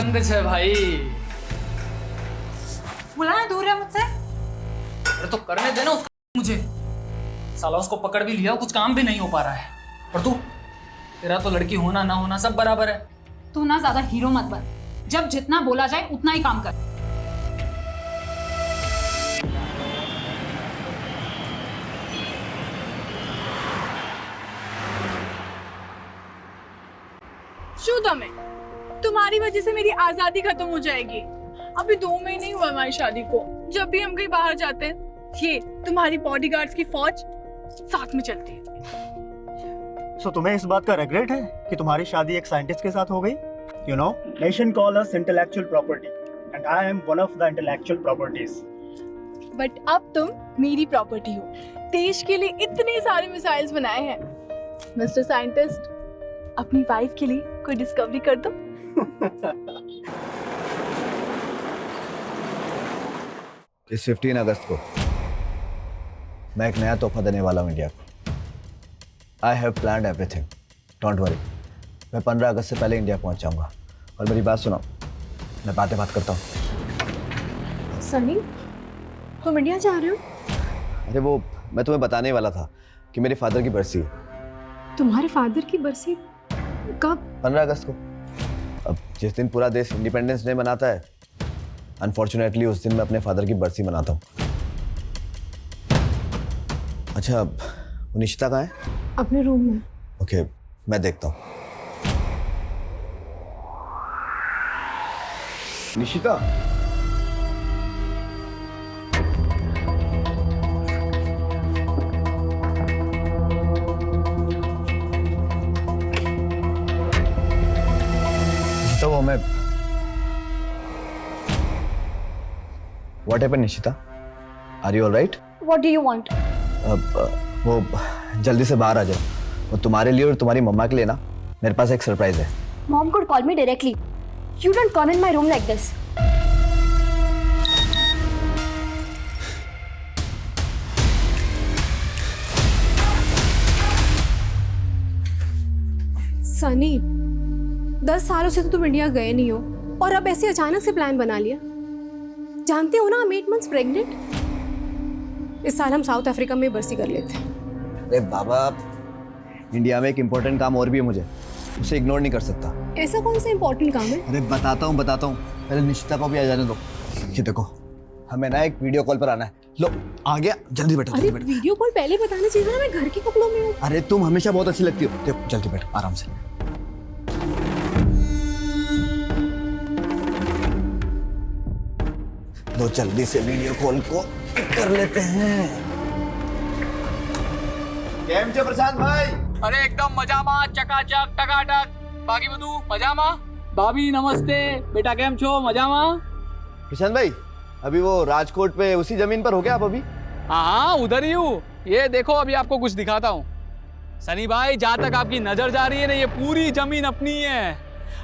सुगंध है भाई। बुलाना दूर है मुझसे। अरे तो करने देना उसका मुझे। साला उसको पकड़ भी लिया, कुछ काम भी नहीं हो पा रहा है। और तू, तेरा तो लड़की होना ना होना सब बराबर है। तू ना ज्यादा हीरो मत बन। जब जितना बोला जाए उतना ही काम कर। શું તમે तुम्हारी वजह से मेरी आजादी खत्म हो जाएगी। अभी 2 महीने ही हुआ हमारी शादी को। जब भी हम कहीं बाहर जाते हैं, ये तुम्हारी बॉडीगार्ड्स की फौज साथ में चलती है। सो तुम्हें इस बात का रिग्रेट है कि तुम्हारी शादी एक साइंटिस्ट के साथ हो गई? You know, nation call us intellectual property and I am one of the intellectual properties. But अब तुम मेरी प्रॉपर्टी हो। देश के लिए इतने सारे मिसाइल्स बनाए हैं। मिस्टर साइंटिस्ट, अपनी वाइफ के लिए कोई डिस्कवरी कर दो। इस 15 अगस्त को मैं एक नया तोहफा देने वाला हूँ इंडिया को। I have planned everything, don't worry. मैं 15 अगस्त से पहले इंडिया पहुँच जाऊँगा। और मेरी बात सुनो, मैं बात करता हूँ। सनी, तुम इंडिया जा रहे हो? अरे वो मैं तुम्हें बताने वाला था कि मेरे फादर की बरसी है। तुम्हारे फादर की बरसी कब? 15 अगस्त को। अब जिस दिन पूरा देश इंडिपेंडेंस डे मनाता है, अनफॉर्चुनेटली उस दिन मैं अपने फादर की बरसी मनाता हूँ। अच्छा, वो निशिता कहाँ है? अपने रूम में। ओके, मैं देखता हूँ। निशिता, तो वो मैं What happened, Nishita? Are you all right? What do you want? वो जल्दी से बाहर आ जाओ। वो तुम्हारे लिए और तुम्हारी मम्मा के लिए ना मेरे पास एक सरप्राइज है। Mom could call me directly. You don't come in my room like this. Sunny, 10 सालों से तो तुम इंडिया गए नहीं हो और अब ऐसे अचानक से प्लान बना लिया। जानते हो ना, I'm 8 months प्रेग्नेंट। इस साल हम साउथ अफ्रीका में बरसी कर लेते हैं। अरे बाबा, इंडिया में एक इम्पोर्टेंट काम और भी है मुझे, उसे इग्नोर नहीं कर सकता। ऐसा कौन सा इम्पोर्टेंट काम है? अरे बताता हूँ पहले निशिता को भी आ जाने दो। ये देखो, हमें ना एक वीडियो कॉल पर आना है। लो आ गया, जल्दी बैठो। अरे वीडियो कॉल पहले बताना चाहिए ना, मैं घर के कपड़ों में हूँ। अरे तुम हमेशा बहुत अच्छी लगती हो। देखो जल्दी बैठो, आराम से। लो जल्दी से वीडियो कॉल को कर लेते हैं। केम छे प्रशांत भाई? अरे एकदम मजामा, चकाचक, टकाटक। बाकी बधु मजामा? भाभी नमस्ते। बेटा केम छो? मजामा? प्रशांत भाई, अभी वो राजकोट पे उसी जमीन पर हो गया आप अभी? हाँ, उधर ही हूँ। ये देखो, अभी आपको कुछ दिखाता हूँ। सनी भाई, जहाँ तक आपकी नजर जा रही है ना, ये पूरी जमीन अपनी है।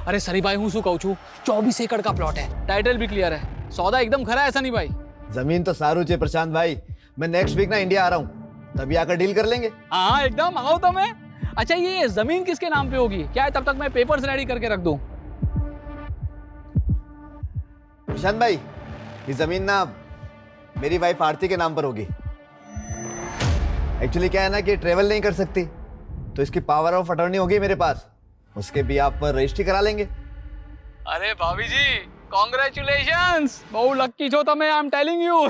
अरे सनी भाई, हूँ कहूँ छू, 24 एकड़ का प्लॉट है। टाइटल भी क्लियर है। सौदा एकदम खरा है सनी भाई। जमीन तो सारू चे प्रशांत भाई। मैं नेक्स्ट वीक ना इंडिया आ रहा हूँ, तभी आकर डील कर लेंगे। हाँ एकदम, आओ तो मैं। अच्छा, ये जमीन किसके नाम पे होगी? क्या है, तब तक मैं पेपर्स रेडी करके रख दूं। प्रशांत भाई, ये जमीन ना मेरी वाइफ आरती के नाम पर होगी। एक्चुअली क्या है ना कि ट्रेवल नहीं कर सकती, तो इसकी पावर ऑफ अटॉर्नी होगी मेरे पास। उसके भी आप पर रजिस्ट्री करा लेंगे। अरे भाभी जी, कॉन्ग्रेचुलेशंस। बहुत लक्की छो तमे, आई एम टेलिंग यू।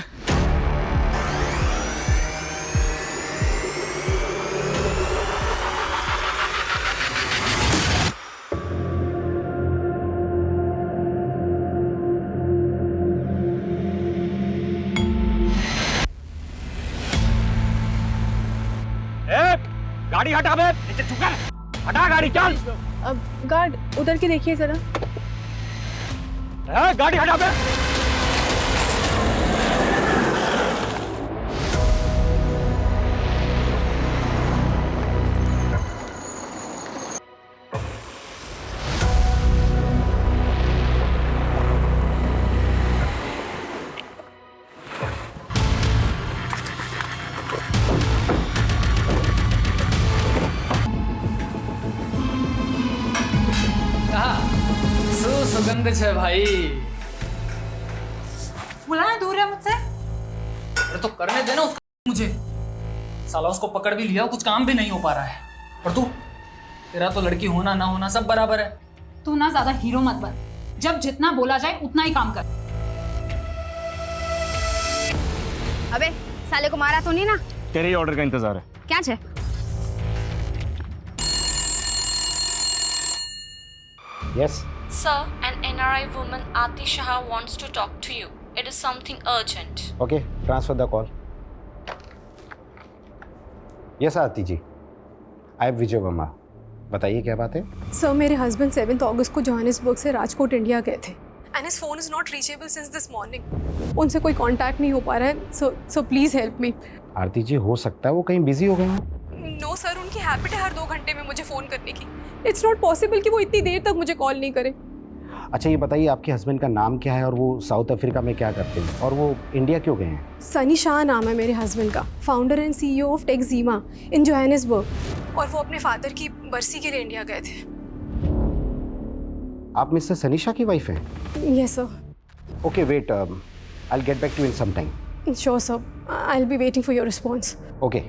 गाड़ी हटा बे, नीचे झुका। हटा गाड़ी, चल। अब गार्ड उधर के देखिए जरा। गाड़ी हटा बे। सुगंध छे भाई। बुलाना दूर है मुझसे। अरे तो करने देना उसका मुझे। साला उसको पकड़ भी लिया, कुछ काम भी नहीं हो पा रहा है। और तू, तेरा तो लड़की होना ना होना सब बराबर है। तू ना ज्यादा हीरो मत बन। जब जितना बोला जाए उतना ही काम कर। अबे साले को मारा तो नहीं ना? तेरे ही ऑर्डर का इंतजार है। क्या छे? Yes Sir, an NRI woman Aati Shah wants to talk to you. It is something urgent. Okay, transfer the call. Yes Aarti ji, I am Vijay Verma. बताइए क्या बात है? सर मेरे हस्बैंड 7 अगस्त को जोहानिसबर्ग से राजकोट इंडिया गए थे and his phone is not reachable since this morning. उनसे कोई कांटेक्ट नहीं हो पा रहा है। So please help me. आरती जी, हो सकता है वो कहीं बिजी हो गए हों। नो सर, उनकी हैबिट है हर 2 घंटे में मुझे फ़ोन करने की। इट्स नॉट पॉसिबल कि वो इतनी देर तक मुझे कॉल नहीं करे। अच्छा ये बताइए, आपके हस्बैंड का नाम क्या है और वो साउथ अफ्रीका में क्या करते हैं और वो इंडिया क्यों गए हैं? सनी शाह नाम है मेरे हस्बैंड का, फाउंडर एंड CEO ऑफ टेक्जीमा इन जोहानिसबर्ग। और वो अपने फादर की बरसी के लिए इंडिया गए थे। आप मिस्टर सनी शाह की वाइफ हैं? Yes sir. Okay wait, I will get back to in some time. Sure sir, I will be waiting for your response. Okay,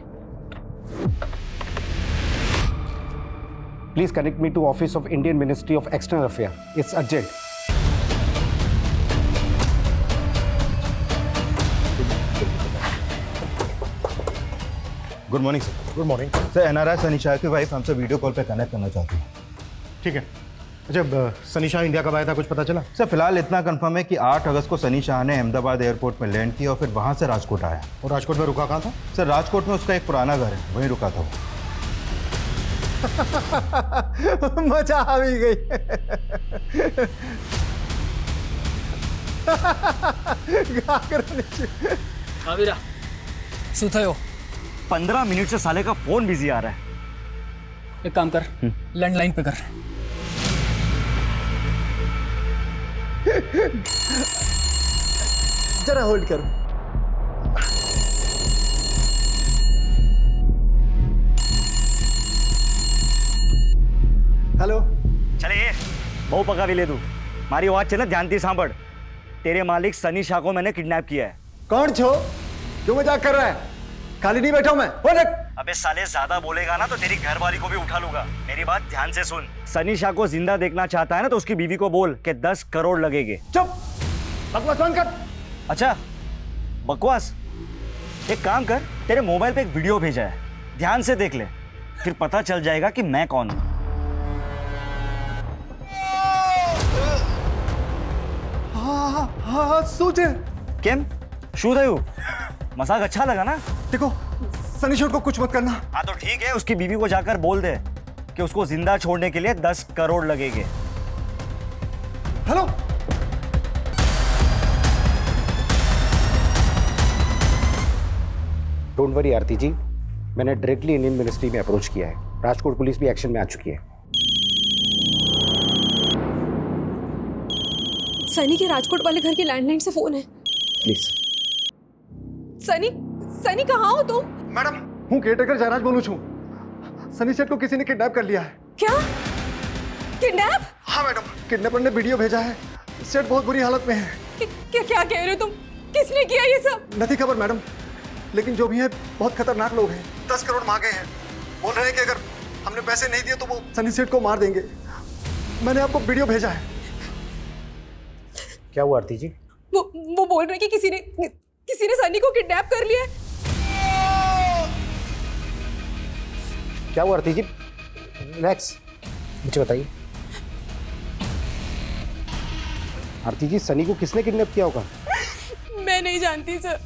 please connect me to office of Indian ministry of external affair. It's urgent. Good morning sir. Good morning sir. NRI Sunny Shah की wife हमसे video call पे connect करना चाहती है। ठीक है। अच्छा, Sunny Shah India कब आया था, कुछ पता चला? सर फिलहाल इतना कंफर्म है कि 8 अगस्त को सनी शाह ने अहमदाबाद एयरपोर्ट में लैंड किया और फिर वहाँ से राजकोट आया। और राजकोट में रुका कहाँ था? सर राजकोट में उसका एक पुराना घर है, वहीं रुका था वो। मजा आ भी गई। हाँ वीरा, શું થયો? 15 मिनट से साले का फोन बिजी आ रहा है। एक काम कर, लैंडलाइन पे कर। जरा होल्ड करो। हेलो। चले बहु पका भी ले तू। मारी आवाज છે ને ધ્યાનથી સાંભળ। तेरे मालिक सनी शाह को मैंने किडनैप किया है। कौन छो? क्यों मजाक कर रहा है? खाली नहीं बैठा हूं मैं। बोल। अबे साले ज्यादा बोलेगा ना तो तेरी घरवाली को भी उठा लूंगा। मेरी बात ध्यान से सुन। सनी शाह को जिंदा देखना चाहता है ना तो उसकी बीवी को बोल कि 10 करोड़ लगेंगे। चुप, बकवास बंद कर। अच्छा बकवास, एक काम कर, तेरे मोबाइल पे एक वीडियो भेजा है, ध्यान से देख ले, फिर पता चल जाएगा कि मैं कौन हूं। हाँ, सूझे। केम शू थयु? मजाक अच्छा लगा ना? देखो, सनी शाह को कुछ मत करना। हाँ तो ठीक है, उसकी बीवी को जाकर बोल दे कि उसको जिंदा छोड़ने के लिए 10 करोड़ लगेंगे। हेलो। डोंट वरी आरती जी, मैंने डायरेक्टली इंडियन मिनिस्ट्री में अप्रोच किया है। राजकोट पुलिस भी एक्शन में आ चुकी है। सनी के राजकोट वाले घर के लैंडलाइन से फोन है। प्लीज। सनी कहाँ हो तुम? मैडम, हूँ केयरटेकर जयराज बोलूँ छू। सनी सेठ को किसी ने किडनैप कर लिया है। क्या? किडनैप? हाँ मैडम, किडनैपर ने वीडियो भेजा है। सेठ बहुत बुरी हालत में है। क्या कह रहे हो तुम? किसने किया ये सब? नहीं खबर मैडम, लेकिन जो भी है बहुत खतरनाक लोग हैं। 10 करोड़ मांगे हैं। बोल रहे हैं कि अगर हमने पैसे नहीं दिए तो वो सनी सेठ को मार देंगे। मैंने आपको वीडियो भेजा है। क्या हुआ आरती जी? वो बोल रहे हैं कि किसी ने सनी को किडनैप कर लिया है। क्या हुआ आरती जी? रिलैक्स, मुझे बताइए। आरती जी, सनी को किसने किडनैप किया होगा? मैं नहीं जानती सर,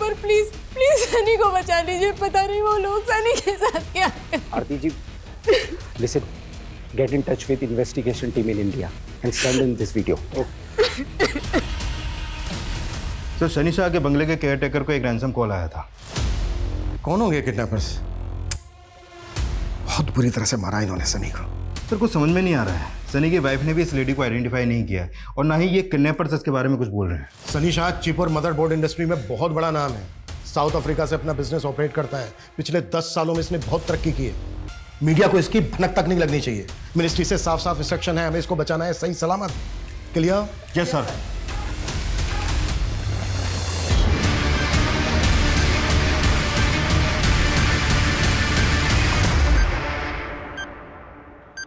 पर प्लीज सनी को बचा लीजिए। पता नहीं वो लोग सनी के साथ क्या। आरती जी, listen, get in touch with investigation team in India and send in this video. Sir Sunny Shah के बंगले के केयरटेकर को एक रैंसम कॉल आया था। कौन होंगे किडनैपर्स? बहुत बुरी तरह से मारा इन्होंने सनी को। सर कुछ समझ में नहीं आ रहा है। सनी की वाइफ ने भी इस लेडी को आइडेंटिफाई नहीं किया है और ना ही ये किडनैपर्स इसके बारे में कुछ बोल रहे हैं। सनी शाह चिप और मदरबोर्ड इंडस्ट्री में बहुत बड़ा नाम है। साउथ अफ्रीका से अपना बिजनेस ऑपरेट करता है। पिछले 10 सालों में इसने बहुत तरक्की की है। मीडिया को इसकी भनक तक नहीं लगनी चाहिए। मिनिस्ट्री से साफ साफ इंस्ट्रक्शन है, हमें इसको बचाना है सही सलामत। क्लियर? Yes sir.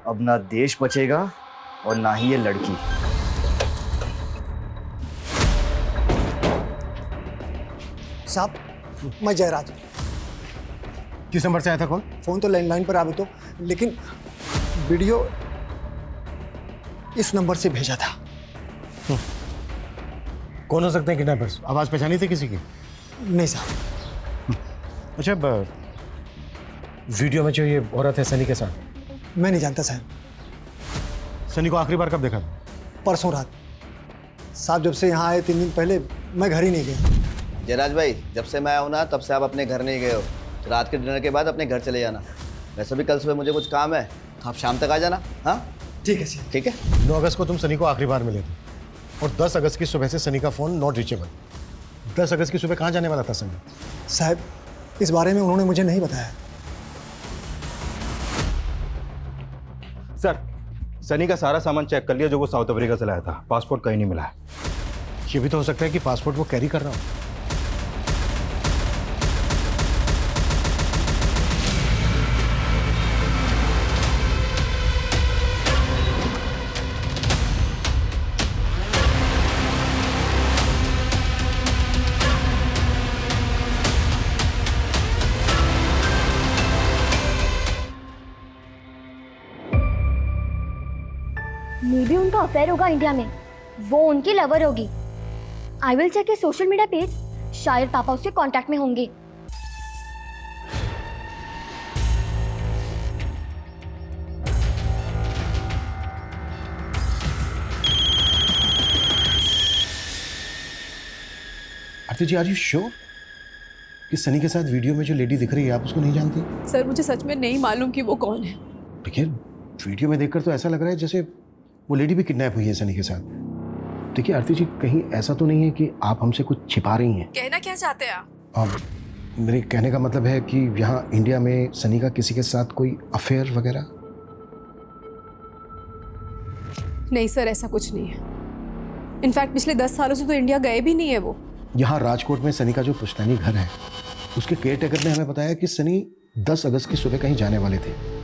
अब ना देश बचेगा और ना ही ये लड़की। साहब, मैं जयराज। किस नंबर से आया था कॉल? फोन तो लैंडलाइन पर आवे तो, लेकिन वीडियो इस नंबर से भेजा था। कौन हो सकते हैं किडनैपर्स? आवाज पहचानी थी किसी की? नहीं साहब। अच्छा, वीडियो में जो ये औरत है सनी के साथ, मैं नहीं जानता साहब। सनी को आखिरी बार कब देखा? परसों रात साहब, जब से यहाँ आए 3 दिन पहले मैं घर ही नहीं गया। जयराज भाई, जब से मैं आया हूं ना तब से आप अपने घर नहीं गए हो। रात के डिनर के बाद अपने घर चले जाना। वैसे भी कल सुबह मुझे कुछ काम है, तो आप शाम तक आ जाना। हाँ ठीक है सर। ठीक है। 9 अगस्त को तुम सनी को आखिरी बार मिले थे और 10 अगस्त की सुबह से सनी का फोन नॉट रीचेबल। 10 अगस्त की सुबह कहाँ जाने वाला था सनी? साहब, इस बारे में उन्होंने मुझे नहीं बताया। सर, सनी का सारा सामान चेक कर लिया जो वो साउथ अफ्रीका से लाया था। पासपोर्ट कहीं नहीं मिला है। ये भी तो हो सकता है कि पासपोर्ट वो कैरी कर रहा हो। मे बी उनका अफेयर होगा इंडिया में, वो उनकी लवर होगी। I will check social media page, शायद पापा उसके कांटेक्ट में होंगे। Aarti ji, are you sure कि सनी के साथ वीडियो में जो लेडी दिख रही है आप उसको नहीं जानती? सर मुझे सच में नहीं मालूम कि वो कौन है। देखिए, वीडियो में देखकर तो ऐसा लग रहा है जैसे वो लेडी भी किडनैप हुई है सनी के साथ। देखिए आरती जी, कहीं ऐसा तो नहीं है कि आप हमसे कुछ छिपा रही हैं? कहना क्या चाहते हैं आप? मेरे कहने का मतलब है कि यहाँ इंडिया में सनी का किसी के साथ कोई अफेयर वगैरह? नहीं सर, ऐसा कुछ नहीं है। इनफैक्ट पिछले 10 सालों से तो इंडिया गए भी नहीं है वो। यहाँ राजकोट में सनी का जो पुश्तैनी घर है, उसके केयरटेकर ने हमें बताया कि सनी 10 अगस्त की सुबह कहीं जाने वाले थे।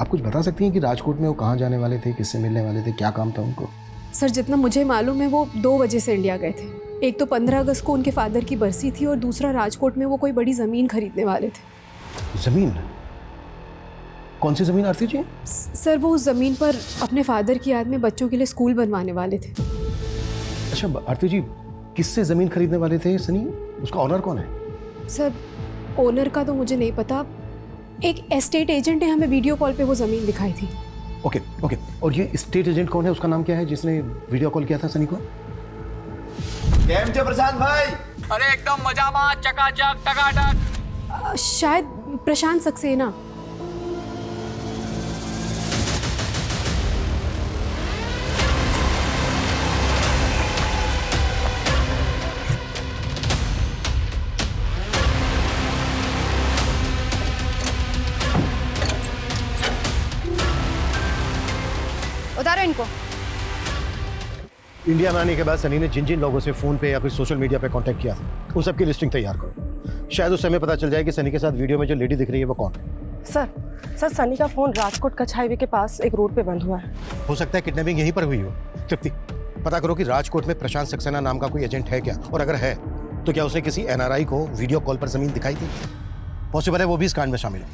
आप कुछ बता सकती हैं कि राजकोट में वो कहाँ जाने वाले थे, किससे मिलने वाले थे, क्या काम था उनको? सर जितना मुझे मालूम है वो 2 वजह से इंडिया गए थे। एक तो 15 अगस्त को उनके फादर की बरसी थी और दूसरा राजकोट में वो कोई बड़ी ज़मीन खरीदने वाले थे। ज़मीन? कौन सी ज़मीन आरती जी? सर वो उस ज़मीन पर अपने फादर की याद में बच्चों के लिए स्कूल बनवाने वाले थे। अच्छा आरती जी, किससे ज़मीन खरीदने वाले थे सनी? उसका ऑनर कौन है? सर ओनर का तो मुझे नहीं पता, एक एस्टेट एजेंट ने हमें वीडियो कॉल पे वो ज़मीन दिखाई थी। ओके ओके, और ये स्टेट एजेंट कौन है, उसका नाम क्या है जिसने वीडियो कॉल किया था सनी को? केम छे प्रशांत भाई? अरे एकदम मजा में, चकाचक टकाटक। शायद प्रशांत सक्सेना। उतारो इनको। इंडिया में आने के बाद सनी ने जिन जिन लोगों से फ़ोन पे या फिर सोशल मीडिया पे कांटेक्ट किया था, उन सबकी लिस्टिंग तैयार करो। शायद उस समय पता चल जाए कि सनी के साथ वीडियो में जो लेडी दिख रही है वो कौन है। सर सनी का फ़ोन राजकोट कच्छ हाईवे के पास एक रोड पे बंद हुआ है। हो सकता है किडनैपिंग यहीं पर हुई हो। तृप्ति, पता करो कि राजकोट में प्रशांत सक्सेना नाम का कोई एजेंट है क्या, और अगर है तो क्या उसने किसी NRI को वीडियो कॉल पर ज़मीन दिखाई थी? पॉसिबल है वो भी इस कांड में शामिल हो।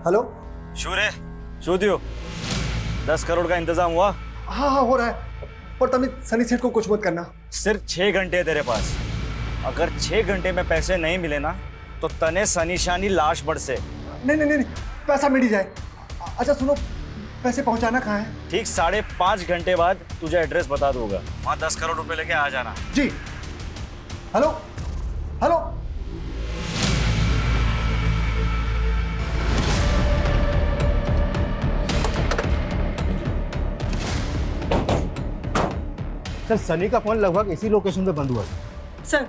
हेलो शूरे, शोधियो, 10 करोड़ का इंतजाम हुआ? हाँ हो रहा है, पर तभी सनी सेठ को कुछ मत करना। सिर्फ 6 घंटे है तेरे पास। अगर 6 घंटे में पैसे नहीं मिले ना तो तने सनीशानी लाश बढ़ से। नहीं, पैसा मिल ही जाए। अच्छा सुनो, पैसे पहुंचाना कहाँ है? ठीक 5.5 घंटे बाद तुझे एड्रेस बता दूंगा, वहाँ 10 करोड़ रुपए लेके आ जाना। जी। हेलो हेलो, सर सनी का फोन लगभग इसी लोकेशन पे बंद हुआ था। सर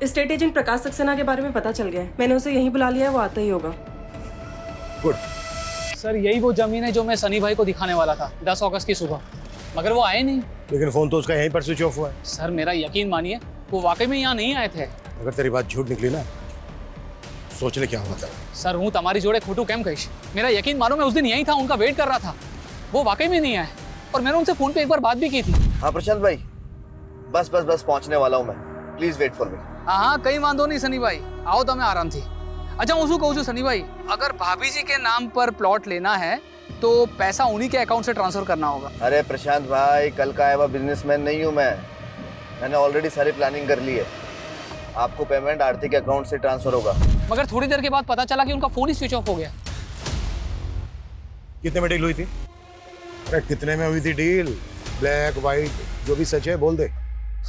स्टेट एजेंट प्रकाश सक्सेना के बारे में पता चल गया है, मैंने उसे यहीं बुला लिया है, वो आता ही होगा। गुड। सर यही वो जमीन है जो मैं सनी भाई को दिखाने वाला था 10 अगस्त की सुबह, मगर वो आए नहीं। लेकिन फोन तो उसका यहीं पर स्विच ऑफ हुआ है। सर मेरा यकीन मानिए, वो वाकई में यहाँ नहीं आए थे। अगर तेरी बात झूठ निकली ना, सोच ले क्या हुआ था। सर हूँ तुम्हारी जोड़े खोटू कैम कहिश, मेरा यकीन मानो मैं उस दिन यहीं था, उनका वेट कर रहा था। वो वाकई में नहीं आए और मैंने उनसे फोन पे एक बार बात भी की थी। हाँ प्रशांत भाई, बस पहुंचने वाला हूँ मैं, प्लीज वेट फॉर मी। हाँ कहीं वांधो नहीं सनी भाई, आओ तो मैं आराम थी। अच्छा मैं कहूँ सनी भाई, अगर भाभी जी के नाम पर प्लॉट लेना है तो पैसा उन्हीं के अकाउंट से ट्रांसफर करना होगा। अरे प्रशांत भाई, कल का आया हुआ बिजनेसमैन नहीं हूँ मैंने ऑलरेडी सारी प्लानिंग कर ली है। आपको पेमेंट आरती के अकाउंट से ट्रांसफर होगा। मगर थोड़ी देर के बाद पता चला कि उनका फोन ही स्विच ऑफ हो गया। कितने में डील हुई थी? अरे कितने में हुई थी डील? ब्लैक व्हाइट जो भी सच है बोल दे।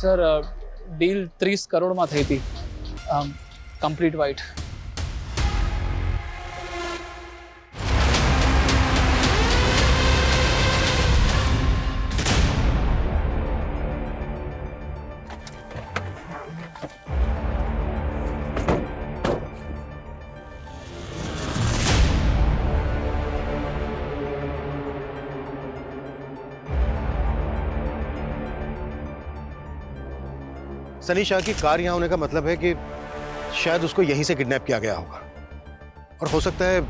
सर डील 30 करोड़ में થઈ थी, कंप्लीट वाइट। सनी शाह की कार यहाँ होने का मतलब है कि शायद उसको यहीं से किडनैप किया गया होगा, और हो सकता है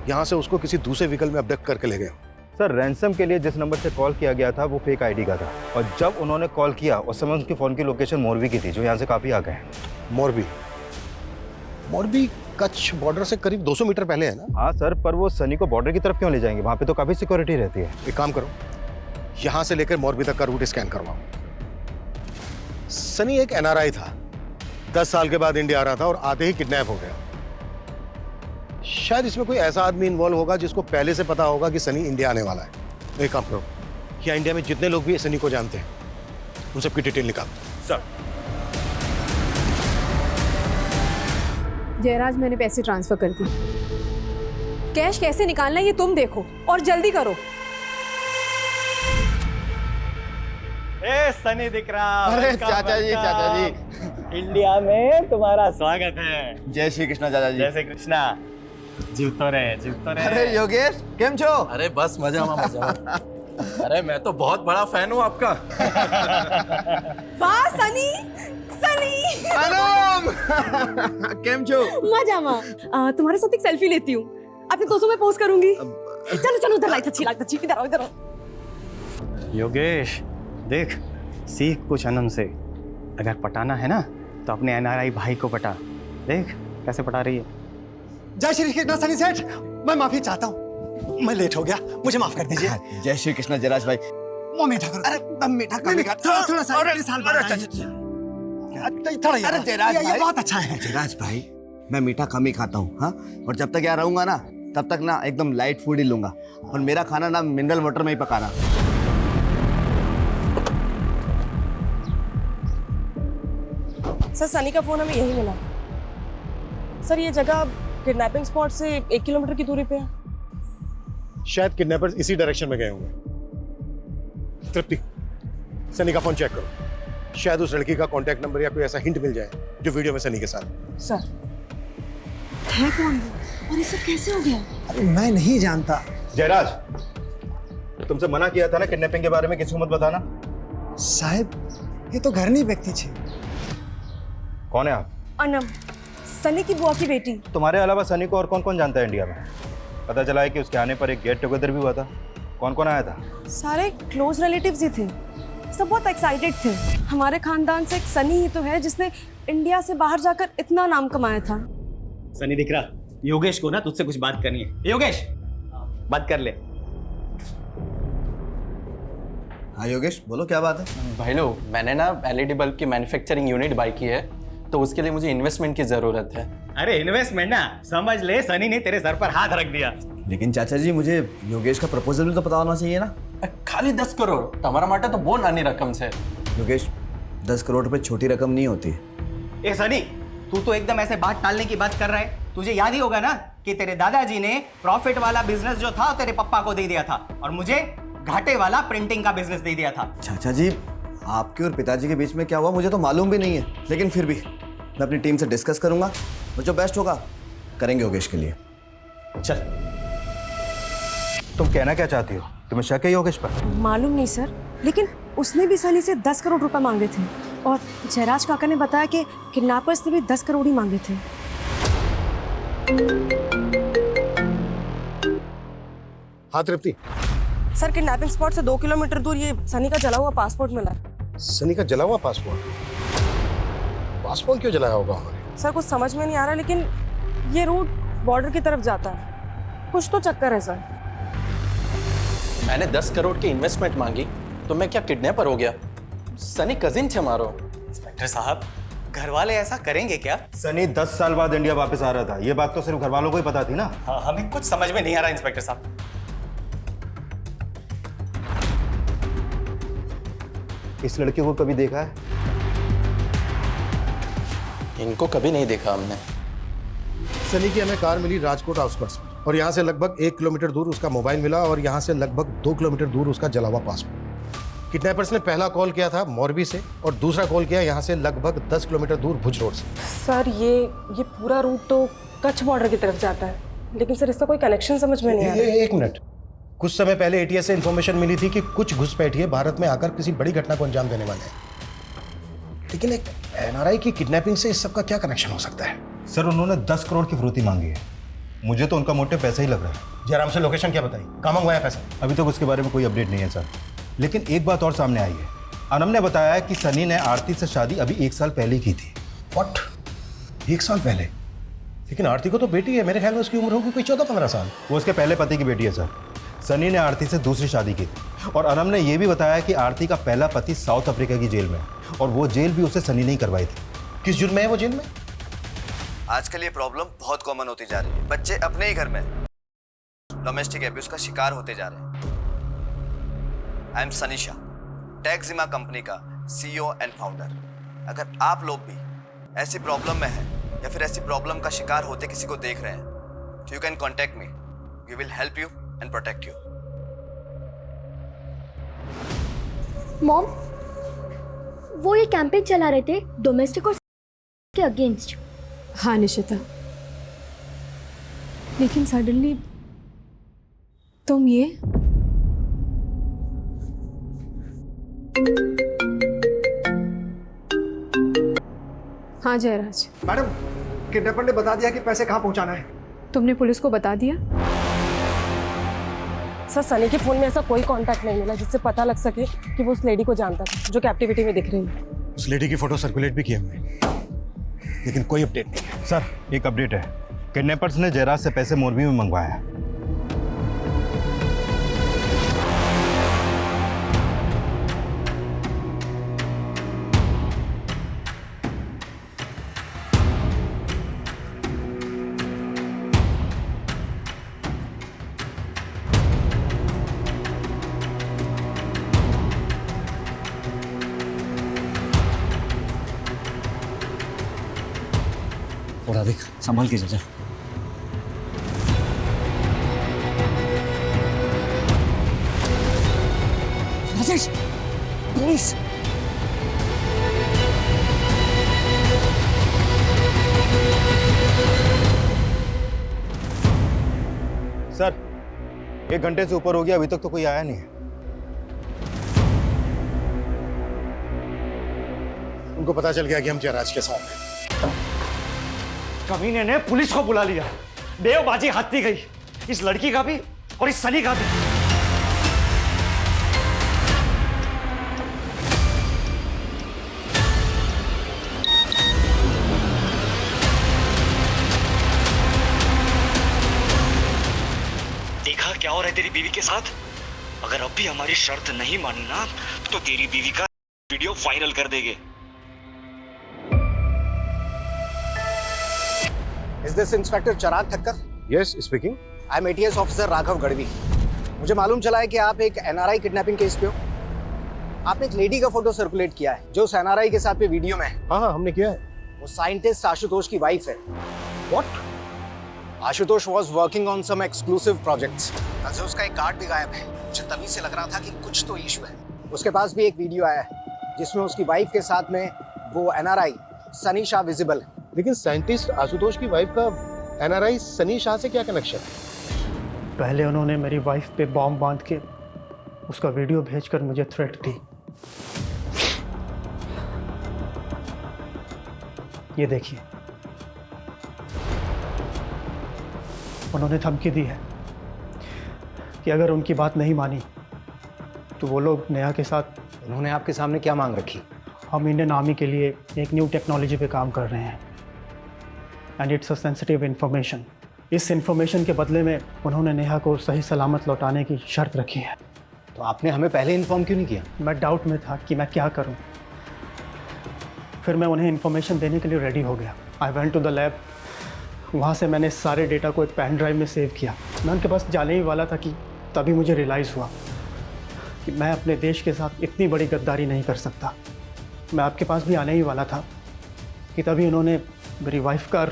यहाँ से उसको किसी दूसरे व्हीकल में अबडक्ट करके ले गए। सर रैंसम के लिए जिस नंबर से कॉल किया गया था वो फेक आईडी का था, और जब उन्होंने कॉल किया उस समय उनकी फ़ोन की लोकेशन मोरबी की थी, जो यहाँ से काफ़ी आगे है। मोरबी कच्छ बॉर्डर से करीब 200 मीटर पहले है ना? हाँ सर, पर वो सनी को बॉर्डर की तरफ क्यों ले जाएंगे? वहाँ पे तो काफ़ी सिक्योरिटी रहती है। एक काम करो, यहाँ से लेकर मोरबी तक का रूट स्कैन करवाओ। सनी एक एनआरआई था, 10 साल के बाद इंडिया आ रहा था और आते ही किडनैप हो गया। शायद इसमें कोई ऐसा आदमी इन्वॉल्व होगा जिसको पहले से पता होगा कि सनी इंडिया आने वाला है। एक काम करो, यहाँ इंडिया में जितने लोग भी सनी को जानते हैं उन सबकी डिटेल निकालो। सर जयराज, मैंने पैसे ट्रांसफर कर दिए। कैश कैसे निकालना है ये तुम देखो और जल्दी करो। ए सनी दिख रहा। अरे चाचा जी इंडिया में तुम्हारा स्वागत है। जय श्री कृष्णा चाचा जी। जय श्री कृष्णा। जीवतो रहे। अरे योगेश केम छो? अरे बस मजा। अरे मैं तो बहुत बड़ा फैन हूँ आपका। वाह सनी केम छो? मजामा। तुम्हारे साथ एक सेल्फी लेती हूँ, अपने दोस्तों में पोस्ट करूंगी। चलो उधर लाइट अच्छी इधर आओ। योगेश देख, सीख कुछ अनम से। अगर पटाना है ना तो अपने एनआरआई भाई को पटा। देख कैसे पटा रही है। जय श्री कृष्ण सनी सेठ, मैं माफी चाहता हूँ, मैं लेट हो गया, मुझे माफ कर दीजिए। जय श्री कृष्ण जयराज भाई। वो मीठा करो। अरे दम मीठा कर। थोड़ा सा अगले साल बाद थोड़ा। अरे जयराज भाई, ये बहुत अच्छा है। जयराज भाई, मैं मीठा कम ही खाता हूँ, हाँ, और जब तक यहाँ रहूंगा ना तब तक ना एकदम लाइट फूड ही लूंगा, और मेरा खाना ना मिनरल वाटर में ही पकाना। सर सनी का फोन हमें यही मिला। सर ये जगह किडनैपिंग स्पॉट से 1 किलोमीटर की दूरी पे है। शायद किडनैपर्स इसी डायरेक्शन में गए होंगे। तृप्ति, सनी का फोन चेक करो, शायद उस लड़की का कांटेक्ट नंबर या कोई ऐसा हिंट मिल जाए जो वीडियो में सनी के साथ। सर है कौन वो और ये सब कैसे हो गया? अरे मैं नहीं जानता। जयराज, तुमसे मना किया था ना किडनैपिंग के बारे में, किसी को मत बताना। साहब ये तो घर नहीं व्यक्ति छे। कौन है आप? अनम, सनी की बुआ की बेटी। तुम्हारे अलावा सनी को और कौन कौन जानता है इंडिया में? पता चला है कि उसके आने पर एक गेट टुगेदर भी हुआ था। कौन कौन आया था? सारे क्लोज रिलेटिव्स ही थे, सब बहुत एक्साइटेड थे। हमारे खानदान से एक सनी ही तो है जिसने इंडिया से बाहर जाकर इतना नाम कमाया था। सनी दिख रहा। योगेश को ना तुझसे कुछ बात करनी है। योगेश बात कर ले। हाँ योगेश बोलो, क्या बात है? भाई लोग, मैंने ना एलईडी बल्ब की मैन्युफैक्चरिंग यूनिट बाय की है, तो उसके लिए मुझे इन्वेस्टमेंट की जरूरत है। अरे इन्वेस्टमेंट ना समझ ले, सनी ने तेरे सर पर हाथ रख दिया। लेकिन चाचा जी मुझे योगेश का प्रपोजल भी तो पता होना चाहिए ना। खाली 10 करोड़ तुम्हारा माटा तो बहुत नानी रकम से। योगेश 10 करोड़ रुपए छोटी रकम नहीं होती। ए सनी, तू तो एकदम ऐसे बात टालने की बात कर रहा है। तुझे याद ही होगा ना कि तेरे दादाजी ने प्रॉफिट वाला बिजनेस जो था तेरे पापा को दे दिया था, और मुझे घाटे वाला प्रिंटिंग का बिजनेस दे दिया था। चाचा जी आपके और पिताजी के बीच में क्या हुआ मुझे तो मालूम भी नहीं है, लेकिन फिर भी मैं अपनी टीम से डिस्कस करूंगा और जो बेस्ट होगा करेंगे योगेश के लिए। चल तुम कहना क्या चाहती हो? तुम्हें शक है योगेश पर? मालूम नहीं सर, लेकिन उसने भी सनी से 10 करोड़ रुपए मांगे थे और जयराज काका ने बताया कि किडनैपर्स ने भी 10 करोड़ ही मांगे थे। हाँ तृप्ति, सर किडनैपिंग स्पॉट से 2 किलोमीटर दूर ये सनी का जला हुआ पासपोर्ट मिला। सनी का जला हुआ पासपोर्ट? पासपोर्ट क्यों जलाया होगा उन्होंने? सर कुछ समझ में नहीं आ रहा, लेकिन ये रूट बॉर्डर की तरफ जाता है, कुछ तो चक्कर है सर। मैंने 10 करोड़ की इन्वेस्टमेंट मांगी तो मैं क्या किडनैपर हो गया? सनी कजिन थे हमारो। इंस्पेक्टर साहब, घर वाले ऐसा करेंगे क्या? सनी 10 साल बाद इंडिया वापस आ रहा था, ये बात तो सिर्फ घर वालों को ही पता थी ना। हाँ, हमें कुछ समझ में नहीं आ रहा इंस्पेक्टर साहब। इस लड़के को कभी देखा है? इनको कभी नहीं देखा हमने। सनी की हमें कार मिली राजकोट आउटस्कर्ट्स में, और यहाँ से लगभग 1 किलोमीटर दूर उसका मोबाइल मिला, और यहाँ से लगभग 2 किलोमीटर दूर उसका जला हुआ पासपोर्ट। किडनैपर्स ने पहला कॉल किया था मोरबी से और दूसरा कॉल किया यहाँ से लगभग 10 किलोमीटर दूर भुज रोड से। सर ये पूरा रूट तो कच्छ बॉर्डर की तरफ जाता है, लेकिन सर इसका कोई कनेक्शन समझ में नहीं आ रहा। एक मिनट, कुछ समय पहले एटीएस से इन्फॉर्मेशन मिली थी कि कुछ घुसपैठिए भारत में आकर किसी बड़ी घटना को अंजाम देने वाले हैं, लेकिन एक एनआरआई की किडनैपिंग से इस सब का क्या कनेक्शन हो सकता है? सर उन्होंने 10 करोड़ की फिरौती मांगी है, मुझे तो उनका मोटिव पैसा ही लग रहा है। जयराम से लोकेशन क्या बताई, कहाँ मंगवाया पैसा? अभी तक उसके बारे में कोई अपडेट नहीं है सर, लेकिन एक बात और सामने आई है। अनम ने बताया है कि सनी ने आरती से शादी अभी 1 साल पहले की थी। व्हाट? 1 साल पहले? लेकिन आरती को तो बेटी है, मेरे ख्याल में उसकी उम्र होगी कोई 14-15 साल। वो उसके पहले पति की बेटी है सर। सनी ने आरती से दूसरी शादी की थी, और अनम ने यह भी बताया कि आरती का पहला पति साउथ अफ्रीका की जेल में है, और वो जेल भी उसे सनी ने ही करवाई थी। किस जुर्म में है वो जेल में? आजकल ये प्रॉब्लम बहुत कॉमन होती जा रही है। बच्चे अपने ही घर में डोमेस्टिक एब्यूज का शिकार होते जा रहे हैं। आई एम सनी शाह, टैक्सिमा कंपनी का CEO एंड फाउंडर। अगर आप लोग भी ऐसी प्रॉब्लम में हैं या फिर ऐसी प्रॉब्लम का शिकार होते किसी को देख रहे हैं, तो you can contact me, we will help you and protect you. Mom, वो ये कैंपेन चला रहे थे डोमेस्टिक और के अगेंस्ट। हाँ निशिता, लेकिन सडनली तुम ये हाँ जयराज, मैडम किडनैपर ने बता दिया कि पैसे कहाँ पहुँचाना है। तुमने पुलिस को बता दिया? सर सनी के फोन में ऐसा कोई कांटेक्ट नहीं मिला जिससे पता लग सके कि वो उस लेडी को जानता था जो कैप्टिविटी में दिख रही है। उस लेडी की फोटो सर्कुलेट भी की हमने, लेकिन कोई अपडेट नहीं है। सर एक अपडेट है, किडनैपर्स ने जयराज से पैसे मोरबी में मंगवाया है। और देख संभाल के जा। राजेश, प्लीज। सर 1 घंटे से ऊपर हो गया, अभी तक तो कोई आया नहीं है। उनको पता चल गया कि हम जयराज के साथ हैं। कमीने ने पुलिस को बुला लिया, देवबाजी हाथी गई, इस लड़की का भी और इस सनी का भी। देखा क्या हो रहा है तेरी बीवी के साथ? अगर अब भी हमारी शर्त नहीं मानी ना तो तेरी बीवी का वीडियो वायरल कर देंगे। Is this Inspector Chirag Thakkar? Yes, speaking. I'm ATS officer Raghav Gadhvi. मुझे मालूम चला है कि आप एक NRI किडनैपिंग केस पे हो। आपने एक लेडी का फोटो सर्कुलेट किया है जो उस NRI के साथ पे वीडियो में है। हाँ हमने किया है। वो साइंटिस्ट आशुतोष की वाइफ है। What? Ashutosh was working on some exclusive projects। कल से उसका एक कार्ड भी गायब है। मुझे तभी से लग रहा था कि कुछ तो इशू है। उसके पास भी एक वीडियो आया है जिसमें उसकी वाइफ के साथ में वो NRI सनी शाह विजिबल है। लेकिन साइंटिस्ट आशुतोष की वाइफ का NRI सनी शाह से क्या कनेक्शन है? पहले उन्होंने मेरी वाइफ पे बॉम्ब बांध के उसका वीडियो भेजकर मुझे थ्रेट दी। ये देखिए, उन्होंने धमकी दी है कि अगर उनकी बात नहीं मानी तो वो लोग नेहा के साथ। उन्होंने आपके सामने क्या मांग रखी? हम इंडियन आर्मी के लिए एक न्यू टेक्नोलॉजी पे काम कर रहे हैं and it's a sensitive information. इस इंफॉर्मेशन के बदले में उन्होंने नेहा को सही सलामत लौटाने की शर्त रखी है। तो आपने हमें पहले इन्फॉर्म क्यों नहीं किया? मैं डाउट में था कि मैं क्या करूं। फिर मैं उन्हें इन्फॉर्मेशन देने के लिए रेडी हो गया। I went to the lab. वहाँ से मैंने सारे डेटा को एक पेन ड्राइव में सेव किया। मैं उनके पास जाने ही वाला था कि तभी मुझे रियलाइज़ हुआ कि मैं अपने देश के साथ इतनी बड़ी गद्दारी नहीं कर सकता। मैं आपके पास भी आने ही वाला था कि तभी उन्होंने मेरी वाइफ का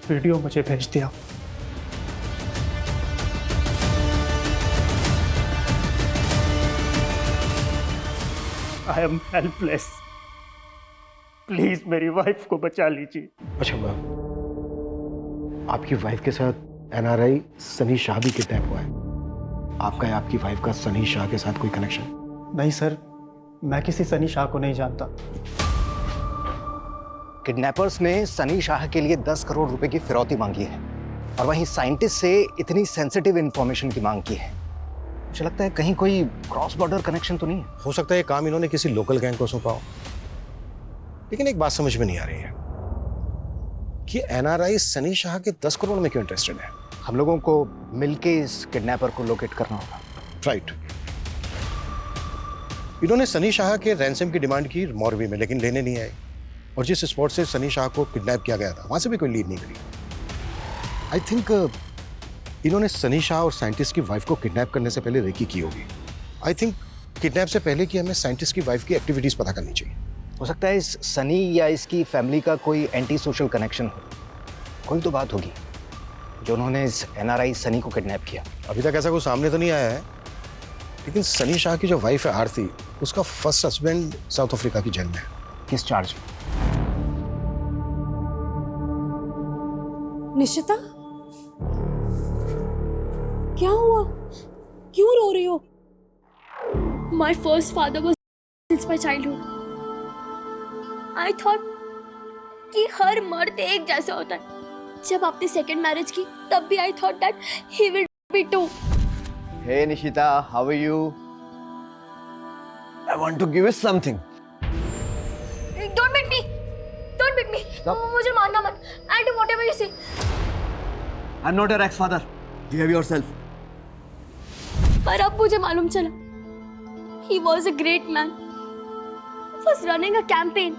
वीडियो मुझे भेज दिया। I am helpless. प्लीज मेरी वाइफ को बचा लीजिए। अच्छा मैम, आपकी वाइफ के साथ एनआरआई सनी शाह भी किडनैप हुआ है। आपका या आपकी वाइफ का सनी शाह के साथ कोई कनेक्शन? नहीं सर, मैं किसी सनी शाह को नहीं जानता। किडनैपर्स ने सनी शाह के लिए 10 करोड़ रुपए की फिरौती मांगी है और वहीं साइंटिस्ट से इतनी सेंसिटिव इंफॉर्मेशन की मांग की है। मुझे लगता है कहीं कोई क्रॉस बॉर्डर कनेक्शन तो नहीं है। हो सकता है ये काम इन्होंने किसी लोकल गैंग को सौंपा हो। लेकिन एक बात समझ में नहीं आ रही है कि एनआरआई सनी शाह के 10 करोड़ में क्यों इंटरेस्टेड है। हम लोगों को मिलके इस किडनैपर को लोकेट करना होगा। राइट। इन्होंने सनी शाह के रैंसम की डिमांड की मॉरबी में, लेकिन लेने नहीं आए। और जिस स्पॉट से सनी शाह को किडनैप किया गया था वहां से भी कोई लीड नहीं करी। आई थिंक इन्होंने सनी शाह और साइंटिस्ट की वाइफ को किडनैप करने से पहले रेकी की होगी। आई थिंक किडनैप से पहले कि हमें साइंटिस्ट की वाइफ की एक्टिविटीज पता करनी चाहिए। हो सकता है इस सनी या इसकी फैमिली का कोई एंटी सोशल कनेक्शन हो। कोई तो बात होगी जो उन्होंने इस एनआरआई सनी को किडनैप किया। अभी तक ऐसा कोई सामने तो नहीं आया है, लेकिन सनी शाह की जो वाइफ है आरती, उसका फर्स्ट हस्बैंड साउथ अफ्रीका की जेल में है। किस चार्ज में? निशिता, क्या हुआ? क्यों रो रही हो? My first father was since my childhood. I thought कि हर मर्द एक जैसा होता है। जब आपने सेकंड मैरिज की तब भी I thought that he will be too. Hey Nishita, how are you? I want to give you something. Don't beat me. Don't beat me. मुझे मारना मत. I'll do whatever you say. I'm not your ex-father. Behave yourself. पर अब मुझे मालूम चला he was a great man. He was running a campaign.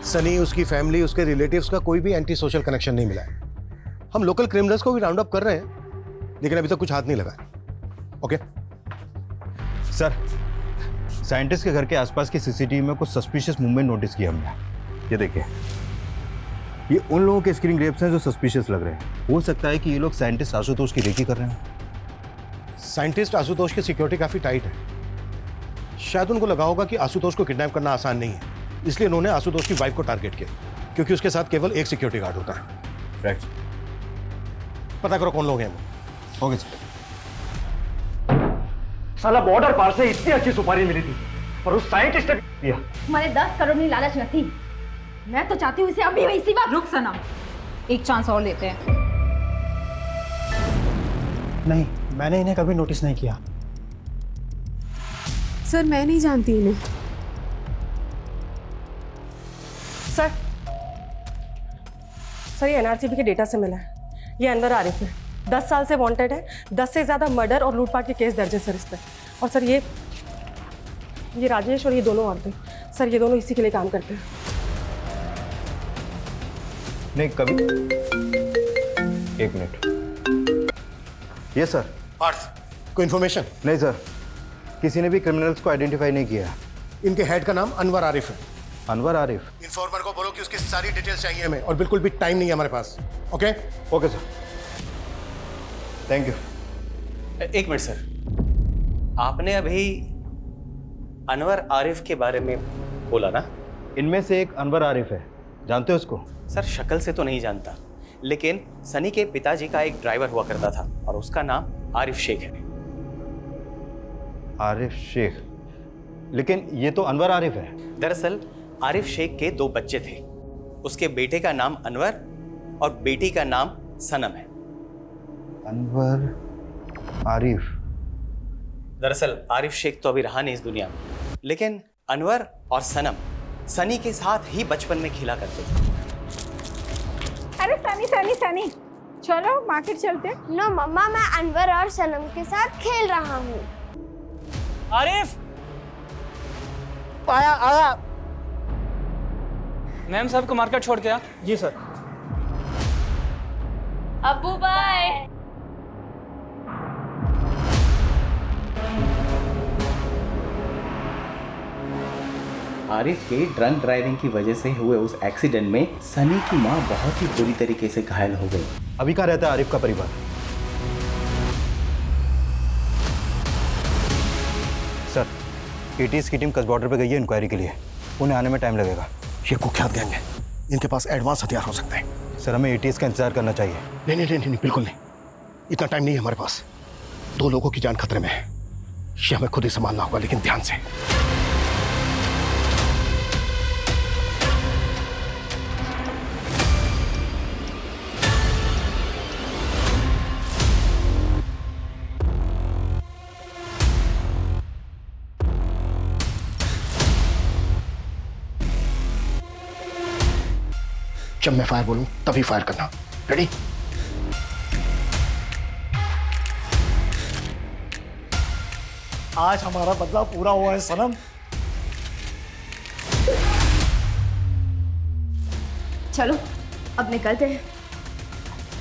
Sunny, उसकी family, उसके रिलेटिव्स का कोई भी एंटी सोशल कनेक्शन नहीं मिला है। हम लोकल क्रिमिनल्स को भी राउंड अप कर रहे हैं, लेकिन अभी तक कुछ हाथ नहीं लगा। ओके सर, साइंटिस्ट के घर के आसपास की सीसीटीवी में कुछ सस्पिशियस मूवमेंट नोटिस किया हमने। ये देखिए, ये उन लोगों के स्क्रीन ग्रेप्स हैं जो सस्पिशियस लग रहे हैं। हो सकता है कि ये लोग साइंटिस्ट आशुतोष की रेकी कर रहे हैं। साइंटिस्ट आशुतोष की सिक्योरिटी काफी टाइट है। शायद उनको लगा होगा कि आशुतोष को किडनैप करना आसान नहीं है, इसलिए उन्होंने आशुतोष की वाइफ को टारगेट किया, क्योंकि उसके साथ केवल एक सिक्योरिटी गार्ड होता है। राइट। पता करो कौन लोग हैं वो। Okay sir. साला बॉर्डर पार से इतनी अच्छी सुपारी मिली थी पर उस साइंटिस्ट ने दिया। मैंने 10 करोड़ की लालच न थी। मैं तो चाहती हूँ इसे अभी इसी वक्त। रुक सनम, एक चांस और लेते हैं। नहीं, मैंने इन्हें कभी नोटिस नहीं किया। सर, मैं नहीं जानती इन्हें। सर ये एनआरसीबी के डेटा से मिला है। ये अनवर आरिफ है, 10 साल से वांटेड है। 10 से ज़्यादा मर्डर और लूटपाट के केस दर्ज है सर इस पर। और सर ये राजेश और ये दोनों औरतें, सर ये दोनों इसी के लिए काम करते हैं। नहीं, कभी। एक मिनट। ये सर। पार्थ, कोई इन्फॉर्मेशन? नहीं सर, किसी ने भी क्रिमिनल्स को आइडेंटिफाई नहीं किया। इनके हेड का नाम अनवर आरिफ है। अनवर आरिफ? इन्फॉर्मर को बोलो कि उसकी सारी डिटेल्स चाहिए हमें, और बिल्कुल भी टाइम नहीं है हमारे पास। Okay? Okay sir, thank you. एक मिनट सर, आपने अभी अनवर आरिफ के बारे में बोला ना? इनमें से एक अनवर आरिफ है, जानते हो उसको? सर शक्ल से तो नहीं जानता, लेकिन सनी के पिताजी का एक ड्राइवर हुआ करता था और उसका नाम आरिफ शेख है। आरिफ शेख? लेकिन ये तो अनवर आरिफ है। दरअसल आरिफ शेख के 2 बच्चे थे, उसके बेटे का नाम अनवर और बेटी का नाम सनम है। अनवर आरिफ? दरअसल आरिफ शेख तो अभी रहा नहीं इस दुनिया में, लेकिन अनवर और सनम सनी के साथ ही बचपन में खेला करते थे। अरे सनी सनी सनी, चलो मार्केट चलते हैं। नो मम्मा, मैं अनवर और सनम के साथ खेल रहा हूँ। आरिफ! आया आया। मैम साहब को मार्केट छोड़ के आ। जी सर। अब्बू बाय। आरिफ के ड्रंक ड्राइविंग की वजह से हुए उस एक्सीडेंट में सनी की मां बहुत ही बुरी तरीके से घायल हो गई। अभी कहाँ रहता है आरिफ का परिवार? सर, एटीएस की टीम कस बॉर्डर पे गई है इंक्वायरी के लिए। उन्हें आने में टाइम लगेगा। ये कुख्यात गैंग है, इनके पास एडवांस हथियार हो सकते हैं। सर, हमें एटीएस का इंतजार करना चाहिए। नहीं, बिल्कुल नहीं। इतना टाइम नहीं है हमारे पास। 2 लोगों की जान खतरे में है, ये हमें खुद ही संभालना होगा, लेकिन ध्यान से। जब मैं फायर बोलूं तभी फायर करना। रेडी? आज हमारा बदला पूरा हुआ है सनम। चलो अब निकलते हैं,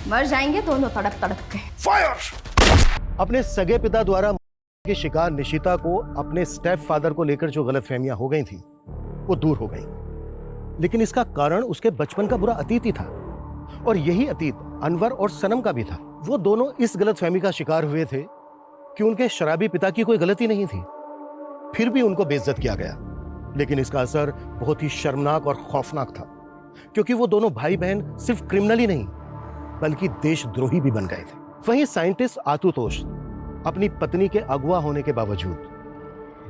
मर जाएंगे दोनों तड़प तड़प के। फायर! अपने सगे पिता द्वारा की शिकार निशिता को अपने स्टेप फादर को लेकर जो गलतफहमियां हो गई थी वो दूर हो गई, लेकिन इसका कारण उसके बचपन का बुरा अतीत ही था। और यही अतीत अनवर और सनम का भी था। वो दोनों इस गलतफहमी का शिकार हुए थे कि उनके शराबी पिता की कोई गलती नहीं थी, फिर भी उनको बेइज्जत किया गया। लेकिन इसका असर बहुत ही शर्मनाक और खौफनाक था, क्योंकि वो दोनों भाई बहन सिर्फ क्रिमिनल ही नहीं बल्कि देशद्रोही भी बन गए थे। वहीं साइंटिस्ट आशुतोष अपनी पत्नी के अगवा होने के बावजूद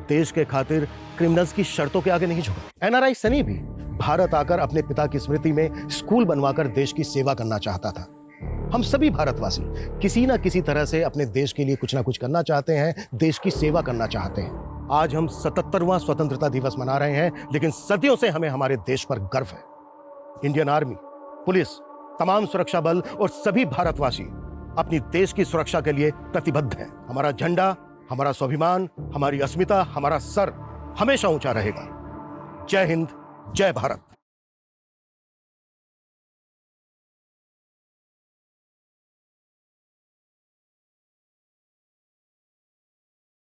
देश के खातिर क्रिमिनल्स की शर्तों के आगे नहीं झुका। एनआरआई सनी भी भारत आकर अपने पिता की स्मृति में स्कूल बनवाकर देश की सेवा करना चाहता था। हम सभी भारतवासी किसी ना किसी तरह से अपने देश के लिए कुछ ना कुछ करना चाहते हैं, देश की सेवा करना चाहते हैं। आज हम 77वां स्वतंत्रता दिवस मना रहे हैं, लेकिन सदियों से हमें हमारे देश पर गर्व है। इंडियन आर्मी, पुलिस, तमाम सुरक्षा बल और सभी भारतवासी अपनी देश की सुरक्षा के लिए प्रतिबद्ध हैं। हमारा झंडा, हमारा स्वाभिमान, हमारी अस्मिता, हमारा सर हमेशा ऊंचा रहेगा। जय हिंद, जय भारत।